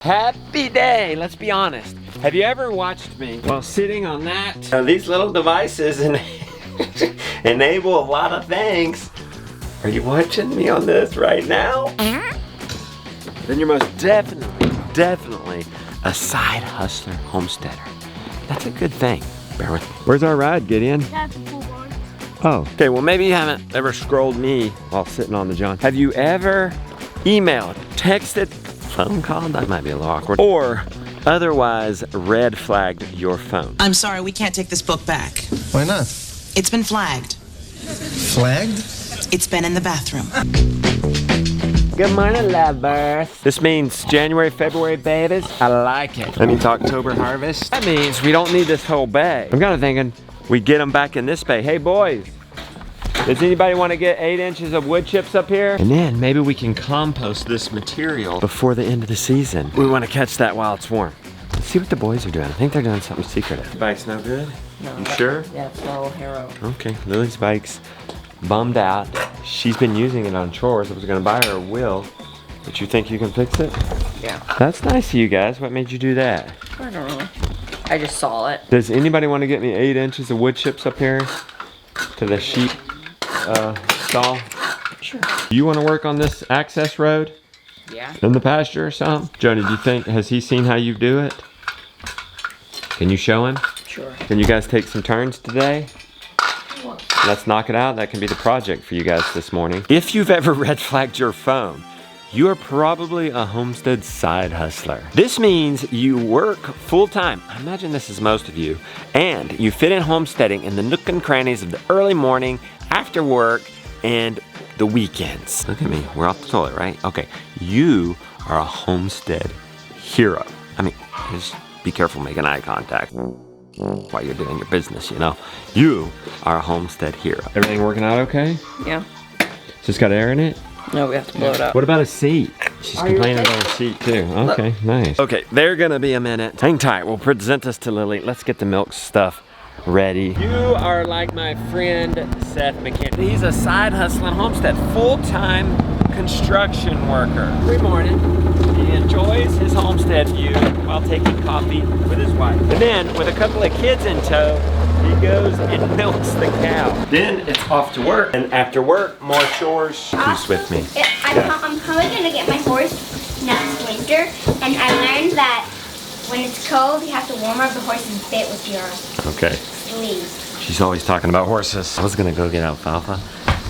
Happy day, let's be honest. Have you ever watched me while sitting on that? Now, these little devices enable a lot of things. Are you watching me on this right now? Then you're most definitely a side hustler homesteader. That's a good thing. Bear with me. Where's our ride, Gideon? That's a full board. Oh, okay, well maybe you haven't ever scrolled me while sitting on the John. Have you ever emailed, texted, phone called? That might be a little awkward. Or otherwise red flagged your phone. I'm sorry, we can't take this book back. Why not? It's been flagged. Flagged? It's been in the bathroom. Good morning, lovers. This means January, February, babies. I like it. That means October harvest. That means we don't need this whole bay. I'm kind of thinking we get them back in this bay. Hey, boys. Does anybody want to get 8 inches of wood chips up here? And then maybe we can compost this material before the end of the season. We want to catch that while it's warm. Let's see what the boys are doing. I think they're doing something secretive. Bike's no good? No. You sure? Yeah, it's all hero. Okay, Lily's bike's bummed out. She's been using it on chores. I was gonna buy her a wheel, but you think you can fix it? Yeah. That's nice of you guys. What made you do that? I don't know. I just saw it. Does anybody want to get me 8 inches of wood chips up here to the sheep stall? Sure. You want to work on this access road Yeah. in the pasture or something? Joni, do you think, has he seen how you do it? Can you show him? Sure. Can you guys take some turns today? Let's knock it out. That can be the project for you guys this morning. If you've ever red flagged your phone, you are probably a homestead side hustler. This means you work full time. I imagine this is most of you. And you fit in homesteading in the nook and crannies of the early morning, after work, and the weekends. Look at me, we're off the toilet, right? Okay, you are a homestead hero. I mean, just be careful making eye contact while you're doing your business, you know? You are a homestead hero. Everything working out okay? Yeah. Just got air in it? No, we have to blow it up. What about a seat? She's complaining about a seat too. Okay, nice. Okay, they're gonna be a minute. Hang tight, we'll present this to Lily. Let's get the milk stuff ready. You are like my friend Seth McKinney. He's a side hustling homestead, full-time construction worker. Every morning, he enjoys his homestead view while taking coffee with his wife. And then, with a couple of kids in tow, he goes and milks the cow. Then it's off to work. And after work, more chores. Who's with me? I'm probably gonna get my horse next winter, and I learned that when it's cold, you have to warm up the horse's bit with your sleeves. She's always talking about horses. I was gonna go get alfalfa,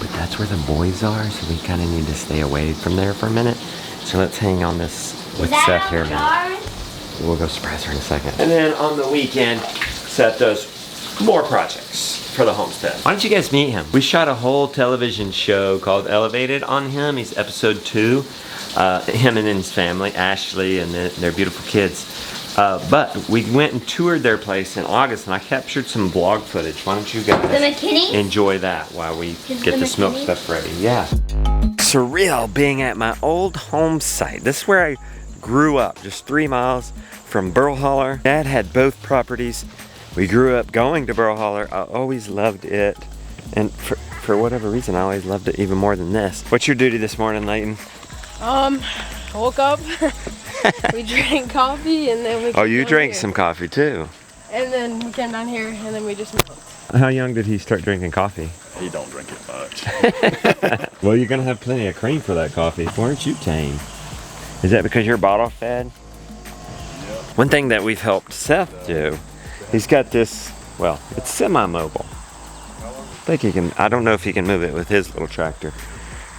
but that's where the boys are, so we kind of need to stay away from there for a minute. So let's hang on this with Seth here now. We'll go surprise her in a second. And then on the weekend, Seth does more projects for the homestead. Why don't you guys meet him? We shot a whole television show called Elevated on him. He's episode 2. Him and his family, Ashley and their beautiful kids. But we went and toured their place in August, and I captured some blog footage. Why don't you guys enjoy that while we get this milk stuff ready? Yeah. Surreal being at my old home site. This is where I grew up, just 3 miles from Burl Holler. Dad had both properties. We grew up going to Burl Holler. I always loved it. And for whatever reason, I always loved it even more than this. What's your duty this morning, Leighton? Woke up, we drank coffee, and then we Oh, you drank some coffee too? And then we came down here, and then we just milked. How young did he start drinking coffee? He don't drink it much. Well, you're gonna have plenty of cream for that coffee. Why aren't you tame? Is that because you're bottle fed? Yep. One thing that we've helped Seth do, he's got this, well, it's semi-mobile. I think he can, I don't know if he can move it with his little tractor,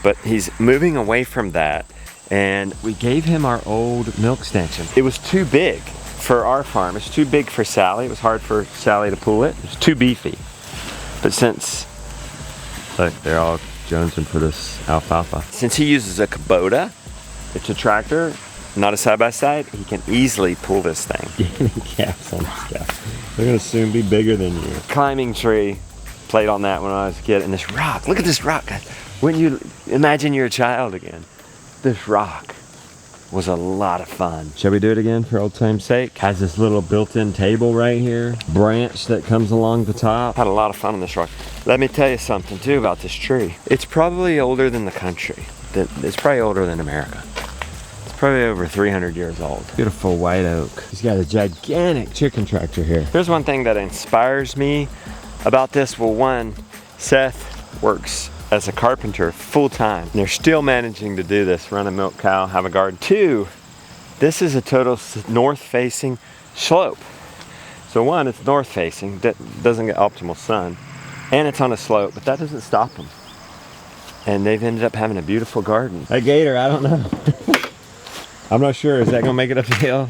but he's moving away from that. And we gave him our old milk stanchion. It was too big for our farm. It's too big for Sally. It was hard for Sally to pull it. It was too beefy. But since, look, they're all jonesing for this alfalfa. Since he uses a Kubota, it's a tractor, not a side-by-side, he can easily pull this thing. Caps on this guy. They're gonna soon be bigger than you. Climbing tree, played on that when I was a kid. And this rock, look at this rock, guys. Wouldn't you imagine you're a child again? This rock was a lot of fun. Shall we do it again for old time's sake? Has this little built-in table right here. Branch that comes along the top. Had a lot of fun on this rock. Let me tell you something too about this tree. It's probably older than the country. It's probably older than America. It's Probably over 300 years old. Beautiful white oak. He's got a gigantic chicken tractor here. Here's one thing that inspires me about this. Well, one, Seth works as a carpenter full-time. They're still managing to do this, run a milk cow, have a garden. Two, this is a total north-facing slope. So one, it's north-facing, that doesn't get optimal sun, and it's on a slope, but that doesn't stop them. And they've ended up having a beautiful garden. That gator, I don't know. I'm not sure. Is that gonna make it up the hill?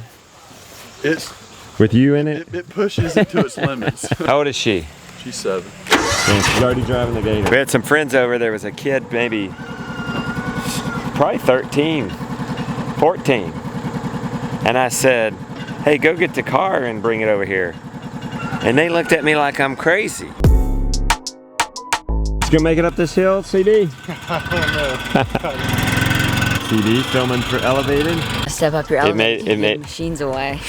It's With you in it? it pushes it to its limits. How old is she? She's 7. And she's already driving the gator. We had some friends over. There was a kid, maybe probably 13, 14. And I said, hey, go get the car and bring it over here. And they looked at me like I'm crazy. It's gonna make it up this hill, CD? I don't know. CD filming for Elevated. Step up your elevator. It made machines away.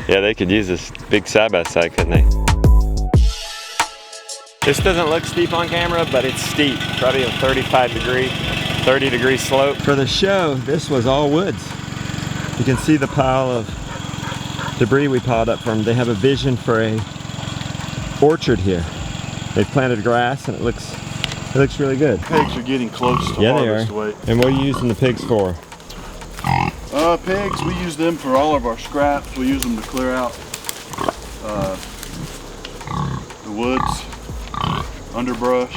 Yeah, they could use this big side-by-side, couldn't they? This doesn't look steep on camera, but it's steep. Probably a 30 degree slope. For the show, this was all woods. You can see the pile of debris we piled up from. They have a vision for a orchard here. They've planted grass and it looks really good. Pigs are getting close to harvest weight. And what are you using the pigs for? Pigs, we use them for all of our scraps. We use them to clear out the woods, underbrush,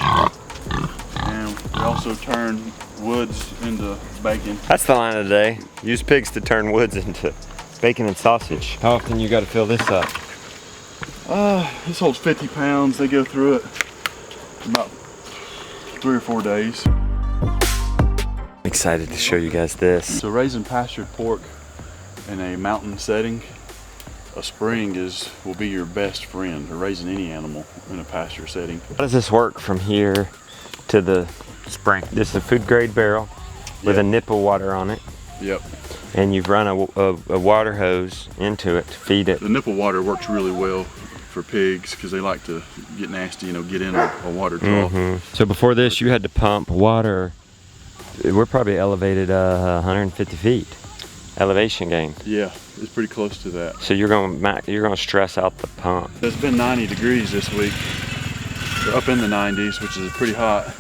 and we also turn woods into bacon. That's the line of the day. Use pigs to turn woods into bacon and sausage. How often you got to fill this up? This holds 50 pounds. They go through it about 3 or 4 days. I'm excited to show you guys this. So raising pastured pork in a mountain setting, a spring will be your best friend, or raising any animal in a pasture setting. How does this work from here to the spring? This is a food grade barrel with a nip of water on it. Yep. And you've run a water hose into it to feed it. The nipple water works really well for pigs because they like to get nasty, get in a water trough. So before this, you had to pump water. We're probably elevated 150 feet elevation gain. Yeah, it's pretty close to that. So you're gonna stress out the pump. It's been 90 degrees this week. We're up in the 90s, which is pretty hot.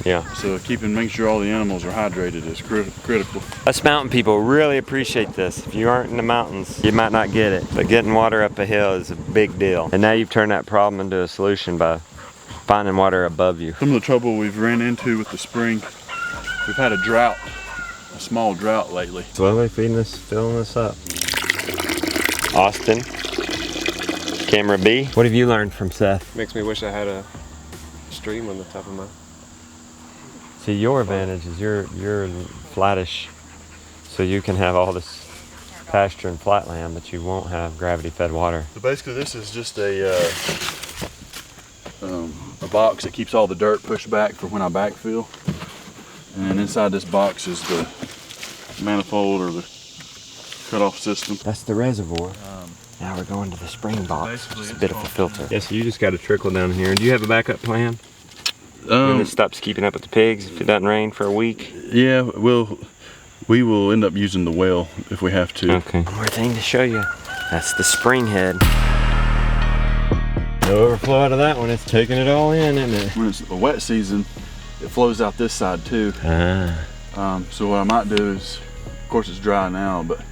Yeah. So making sure all the animals are hydrated is critical. Us mountain people really appreciate this. If you aren't in the mountains, you might not get it. But getting water up a hill is a big deal. And now you've turned that problem into a solution by finding water above you. Some of the trouble we've ran into with the spring, we've had a drought, a small drought lately. Slowly filling this up. Austin, camera B. What have you learned from Seth? Makes me wish I had a stream on the top of my. See, your advantage is you're flattish, so you can have all this pasture and flatland, but you won't have gravity-fed water. So basically, this is just a box that keeps all the dirt pushed back for when I backfill. And inside this box is the manifold or the cutoff system. That's the reservoir. Now we're going to the spring box. It's a bit of a filter. Yeah, so you just got to trickle down here. Do you have a backup plan? When it stops keeping up with the pigs, if it doesn't rain for a week? Yeah, we will end up using the well if we have to. Okay. One more thing to show you. That's the spring head. No overflow out of that one. It's taking it all in, isn't it? When it's a wet season, it flows out this side too. So what I might do is, of course it's dry now, but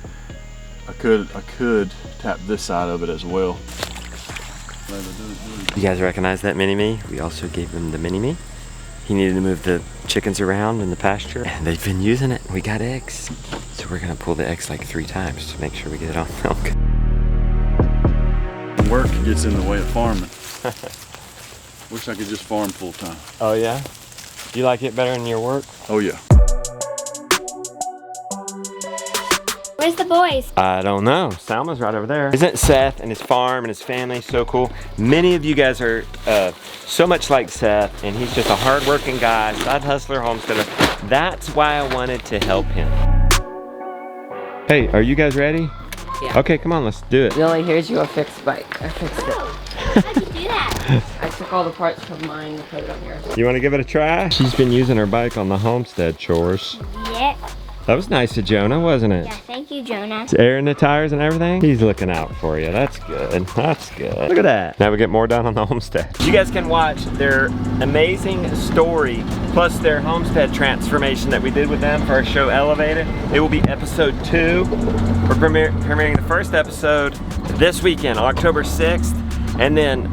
I could tap this side of it as well. You guys recognize that mini-me? We also gave him the mini-me. He needed to move the chickens around in the pasture, and they've been using it. We got eggs. So we're gonna pull the eggs like 3 times to make sure we get it on milk. Work gets in the way of farming. Wish I could just farm full time. Oh yeah? Do you like it better than your work? Oh yeah. Where's the boys? I don't know. Salma's right over there. Isn't Seth and his farm and his family so cool? Many of you guys are so much like Seth, and he's just a hard-working guy, side hustler, homesteader. That's why I wanted to help him. Hey, are you guys ready? Yeah. Okay, come on, let's do it. Billy, here's your fixed bike. I fixed it. How'd you do that? I took all the parts from mine and put it on yours. You want to give it a try? She's been using her bike on the Homestead chores. Yep. That was nice of Jonah, wasn't it? Yeah, thank you, Jonah. It's airing the tires and everything. He's looking out for you. That's good. That's good. Look at that. Now we get more done on the Homestead. You guys can watch their amazing story plus their Homestead transformation that we did with them for our show Elevated. It will be episode 2. We're premiering the first episode this weekend, October 6th. And then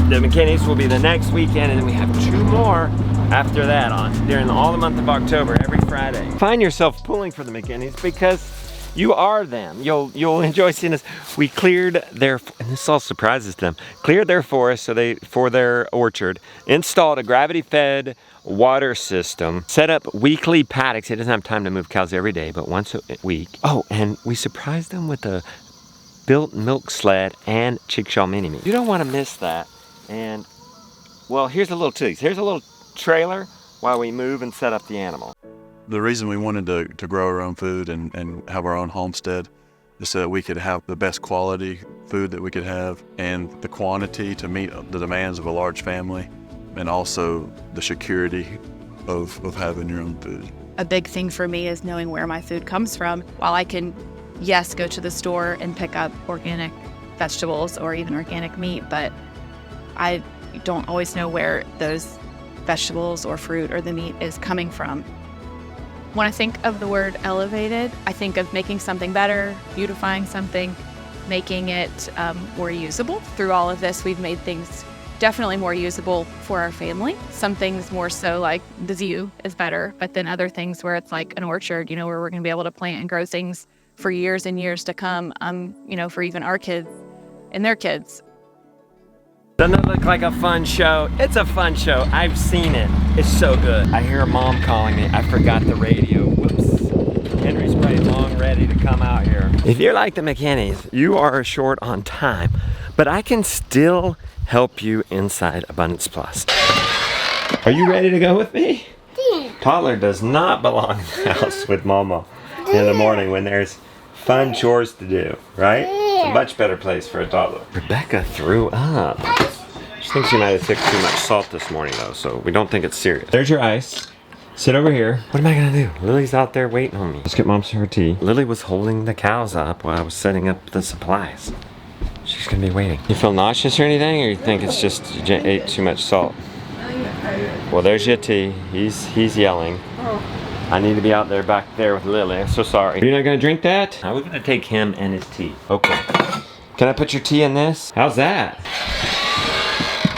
the McKinneys will be the next weekend. And then we have 2 more after that on during all the month of October, every Friday. Find yourself pulling for the McKinneys because you are them. You'll enjoy seeing us. We cleared their, and this all surprises them, cleared their forest for their orchard, installed a gravity-fed water system, set up weekly paddocks. He doesn't have time to move cows every day, but once a week. Oh, and we surprised them with a built milk sled and chickshaw mini-me. You don't want to miss that. And well, here's a little tease. Here's a little trailer while we move and set up the animal. The reason we wanted to grow our own food and have our own homestead is so that we could have the best quality food that we could have and the quantity to meet the demands of a large family, and also the security of having your own food. A big thing for me is knowing where my food comes from. While I can, yes, go to the store and pick up organic vegetables or even organic meat, but I don't always know where those vegetables or fruit or the meat is coming from. When I think of the word elevated, I think of making something better, beautifying something, making it more usable. Through all of this, we've made things definitely more usable for our family. Some things more so, like the zoo is better, but then other things where it's like an orchard, you know, where we're gonna be able to plant and grow things for years and years to come, you know, for even our kids and their kids. Doesn't it look like a fun show? It's a fun show. I've seen it. It's so good. I hear Mom calling me. I forgot the radio. Whoops. Henry's probably long ready to come out here. If you're like the McKinneys, you are short on time, but I can still help you inside Abundance Plus. Are you ready to go with me? Yeah. Toddler does not belong in the house with Mama in the morning when there's fun chores to do, right? It's a much better place for a toddler. Rebecca threw up. She thinks she might have took too much salt this morning though, so we don't think it's serious. There's your ice. Sit over here. What am I gonna do? Lily's out there waiting on me. Let's get Mom her tea. Lily was holding the cows up while I was setting up the supplies. She's gonna be waiting. You feel nauseous or anything, or you think it's just you ate too much salt? Well, there's your tea. He's yelling. I need to be out there back there with Lily. I'm so sorry. You're not gonna drink that? Now we're gonna take him and his tea. Okay. Can I put your tea in this? How's that?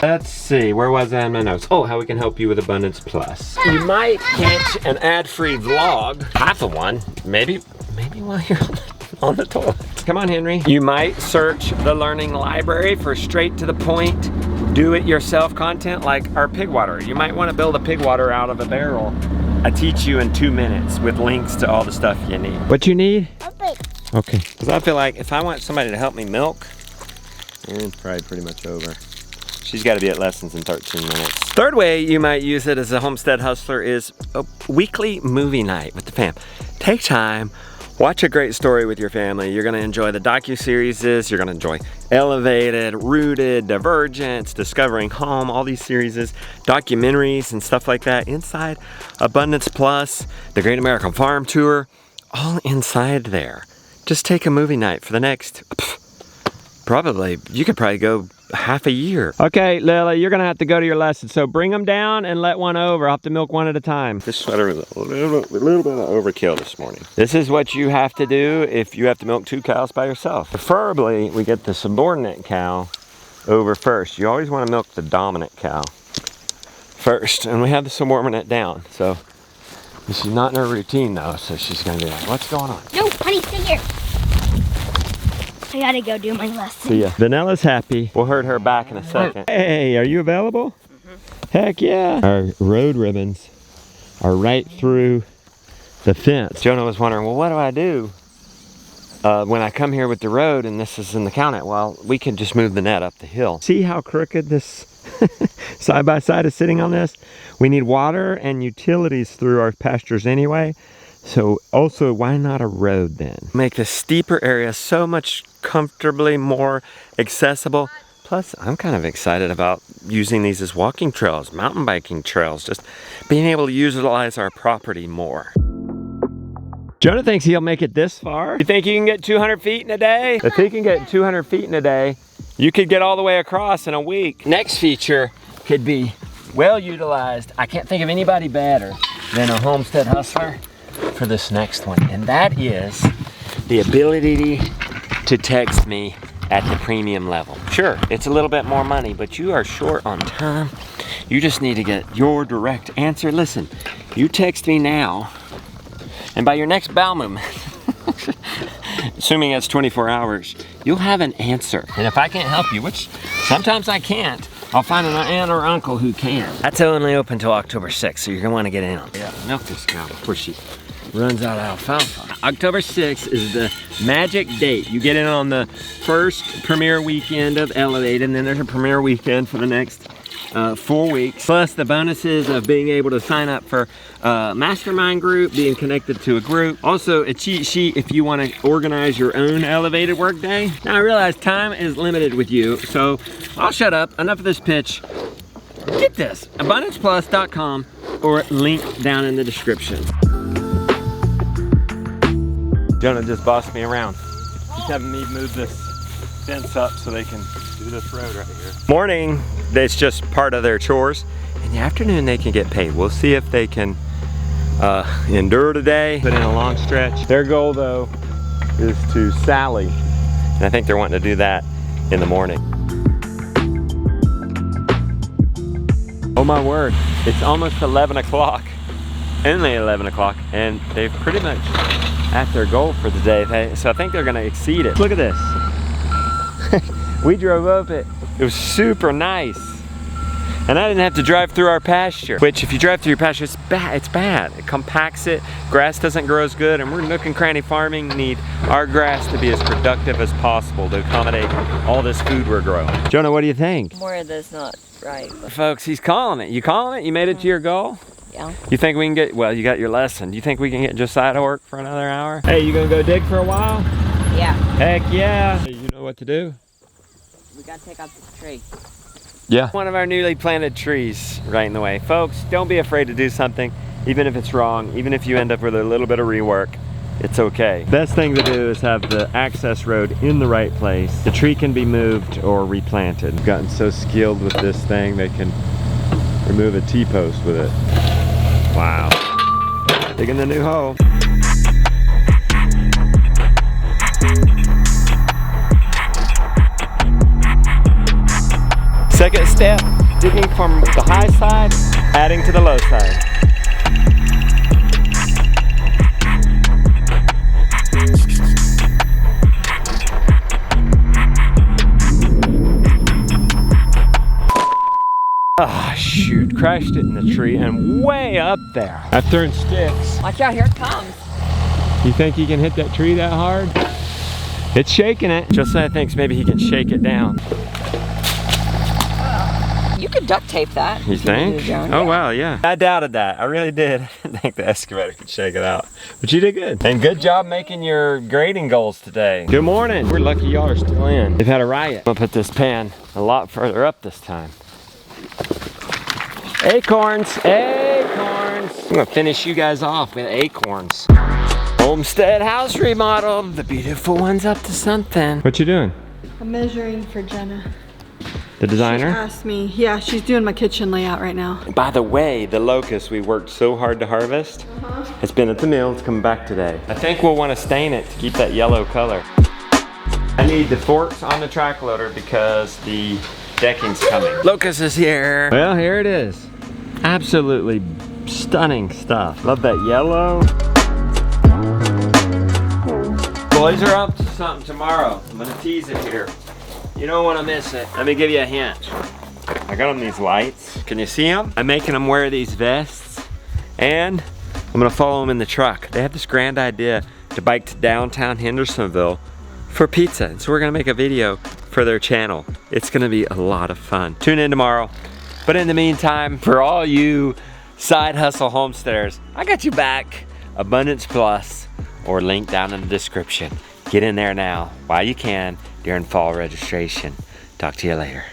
Let's see, where was I in my notes? Oh, how we can help you with Abundance Plus. You might catch an ad-free vlog, half of one, maybe while you're on the toilet. Come on, Henry. You might search the Learning Library for straight to the point, do-it-yourself content like our pig water. You might want to build a pig water out of a barrel. I teach you in 2 minutes with links to all the stuff you need. What you need? Okay. Because I feel like if I want somebody to help me milk, it's probably pretty much over. She's got to be at lessons in 13 minutes. Third way you might use it as a homestead hustler is a weekly movie night with the fam. Take time, watch a great story with your family. You're gonna enjoy the docu-series, you're gonna enjoy Elevated, Rooted, Divergence, Discovering Home, all these series, documentaries and stuff like that inside Abundance Plus, the Great American Farm Tour, all inside there. Just take a movie night for the next, you could probably go half a year. Okay, Lily, you're gonna have to go to your lesson, so bring them down and let one over. I'll have to milk one at a time. This sweater is a little bit of overkill this morning. This is what you have to do if you have to milk 2 cows by yourself. Preferably, we get the subordinate cow over first. You always wanna milk the dominant cow first, and we have the subordinate down, so she's not in her routine though, so she's gonna be like, what's going on? No, honey, stay here. I gotta go do my lesson. See ya. Vanilla's happy. We'll herd her back in a second. Hey, are you available? Heck yeah. Our road ribbons are right through the fence. Jonah was wondering, well, what do I do when I come here with the road and this is in the county? Well, we can just move the net up the hill. See how crooked this side by side is sitting on this? We need water and utilities through our pastures anyway. So also, why not a road then? Make the steeper area so much comfortably more accessible. Plus, I'm kind of excited about using these as walking trails, mountain biking trails, just being able to utilize our property more. Jonah thinks he'll make it this far. You think you can get 200 feet in a day? If he can get 200 feet in a day, you could get all the way across in a week. Next feature could be well utilized. I can't think of anybody better than a Homestead hustler for this next one. And that is the ability to text me at the premium level. Sure, it's a little bit more money, but you are short on time. You just need to get your direct answer. Listen, you text me now, and by your next bowel movement, assuming it's 24 hours, you'll have an answer. And if I can't help you, which sometimes I can't, I'll find an aunt or uncle who can. That's only open till October 6th, so you're gonna wanna get in on it. Yeah, milk this cow before she runs out of alfalfa. October 6th is the magic date. You get in on the first premiere weekend of Elevate, and then there's a premiere weekend for the next 4 weeks. Plus the bonuses of being able to sign up for a mastermind group, being connected to a group. Also a cheat sheet if you want to organize your own elevated work day. Now I realize time is limited with you, so I'll shut up. Enough of this pitch. Get this, abundanceplus.com or link down in the description. Jonah just bossed me around. He's having me move this fence up so they can do this road right here. Morning, it's just part of their chores. In the afternoon, they can get paid. We'll see if they can endure today, put in a long stretch. Their goal though is to sally. And I think they're wanting to do that in the morning. Oh my word, it's almost 11 o'clock. Only 11 o'clock, and they've pretty much at their goal for the day. So I think they're gonna exceed it. Look at this. We drove up it. It was super nice. And I didn't have to drive through our pasture, which if you drive through your pasture, it's bad. It compacts it, grass doesn't grow as good, and we're nook and cranny farming need our grass to be as productive as possible to accommodate all this food we're growing. Jonah, what do you think? More of this not right. But Folks, he's calling it. You calling it? You made it to your goal? yeah. You think we can get, well, you got your lesson. Do you think we can get Josiah to work for another hour? Hey, you gonna go dig for a while? Yeah. Heck yeah. You know what to do? We gotta take out this tree. Yeah. One of our newly planted trees right in the way. Folks, don't be afraid to do something, even if it's wrong, even if you end up with a little bit of rework. It's okay. Best thing to do is have the access road in the right place. The tree can be moved or replanted. I've gotten so skilled with this thing, they can remove a T-post with it. Wow. Digging the new hole. Second step, digging from the high side, adding to the low side. Ah, shoot, crashed it in the tree and way up there. I've thrown sticks. Watch out, here it comes. You think he can hit that tree that hard? It's shaking it. Josiah thinks maybe he can shake it down. You could duct tape that. You think? Oh wow, yeah. I doubted that. I really did. I didn't think the excavator could shake it out. But you did good. And good job making your grading goals today. Good morning. We're lucky y'all are still in. They've had a riot. I'm gonna put this pan a lot further up this time. Acorns, acorns. I'm gonna finish you guys off with acorns. Homestead house remodel. The beautiful one's up to something. What you doing? I'm measuring for Jenna. The designer? She asked me. Yeah, she's doing my kitchen layout right now. By the way, the locust we worked so hard to harvest, it's been at the mill, it's coming back today. I think we'll want to stain it to keep that yellow color. I need the forks on the track loader because the decking's coming. Locust is here. Well, here it is. Absolutely stunning stuff. Love that yellow. Boys are up to something tomorrow. I'm gonna tease it here. You don't want to miss it. Let me give you a hint. I got them these lights. Can you see them? I'm making them wear these vests, and I'm gonna follow them in the truck. They have this grand idea to bike to downtown Hendersonville for pizza. And so we're gonna make a video for their channel. It's gonna be a lot of fun. Tune in tomorrow. But in the meantime, for all you side hustle homesteaders, I got you back. Abundance Plus, or link down in the description. Get in there now while you can during fall registration to Talk to you later.